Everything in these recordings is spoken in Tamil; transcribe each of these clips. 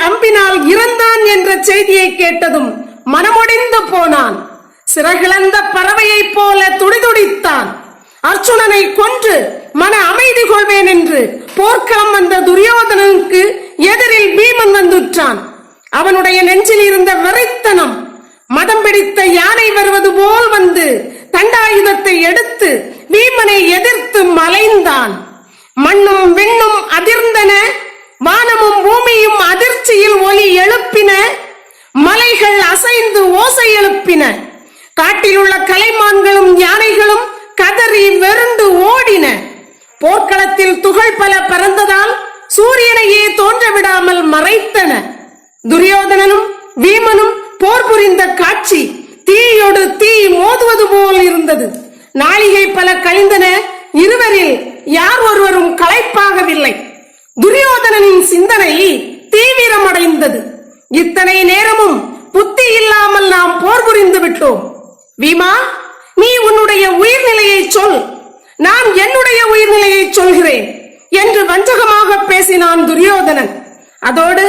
அம்பினால் இறந்தான் என்ற செய்தியை கேட்டதும் மனமொடிந்து போனான். சிறகிழந்த பறவையைப் போல துடிதுடித்தான். அர்ச்சுனனை கொன்று மன அமைதி கொள்வேன் என்று போர்க்களம் வந்த துரியோதனனுக்கு எதிரில் பீமன் வந்துற்றான். அவனுடைய நெஞ்சில் இருந்த வெறித்தனம் மதம் பிடித்த யானை வருவது போல் வந்து தண்டாயுதத்தை எடுத்து பீமனை எதிர்த்து மலைந்தான். மண்ணும் விண்ணும் அதிர்ந்தன, வானமும் பூமியும் அதிர்ச்சியில் ஒலி எழுப்பின, மலைகள் அசைந்து ஓசை எழுப்பின. காட்டில் உள்ள கலைமான்களும் யானைகளும் கதறி வெறுண்டு ஓடின. போர்க்களத்தில் துகள் பல பறந்ததால் சூரியனையே தோன்ற விடாமல் மறைத்தன. துரியோதனனும் பீமனும் போர் புரிந்த காட்சி தீயோடு தீ மோதுவது போல் இருந்தது. நாளிகை பல கழிந்தன. இருவரில் யார் ஒருவரும் களைப்பாகவில்லை. துரியோதனனின் சிந்தனை தீவிரமடைந்தது. இத்தனை நேரமும் புத்தி இல்லாமல் நாம் போர் புரிந்து விட்டோம். பீமா, நீ உன்னுடைய உயிர்நிலையை சொல், நான் என்னுடைய உயிர்நிலையை சொல்கிறேன் என்று வஞ்சகமாக பேசினான் துரியோதனன். அதோடு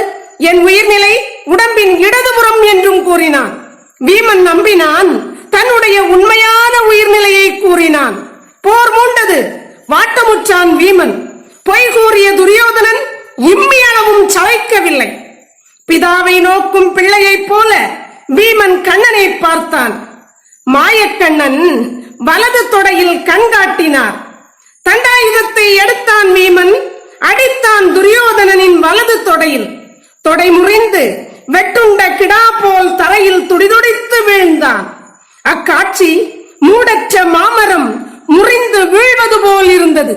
என் உயிர்நிலை உடம்பின் இடதுபுறம் என்றும் கூறினான். பீமன் நம்பினான். தன்னுடைய உண்மையான உயிர்நிலையை கூறினான். போர் மூண்டது. வாட்டமுற்றான் பீமன். பொய் கூறிய துரியோதனன் இம்மியளவும் சளைக்கவில்லை. பிதாவை நோக்கும் பிள்ளையைப் போல பீமன் கண்ணனை பார்த்தான். மாயக்கண்ணன் வலது தொடையில் கண் காட்டினார். தண்டாயுதத்தை எடுத்தான் பீமன். அடித்தான் துரியோதனனின் வலது தொடையில். தொடை முறிந்து வெட்டுண்ட கிடா போல் தரையில் துடிதுடித்து வீழ்ந்தான். அக்காட்சி மூடற்ற மாமரம் முறிந்து வீழ்வது போல் இருந்தது.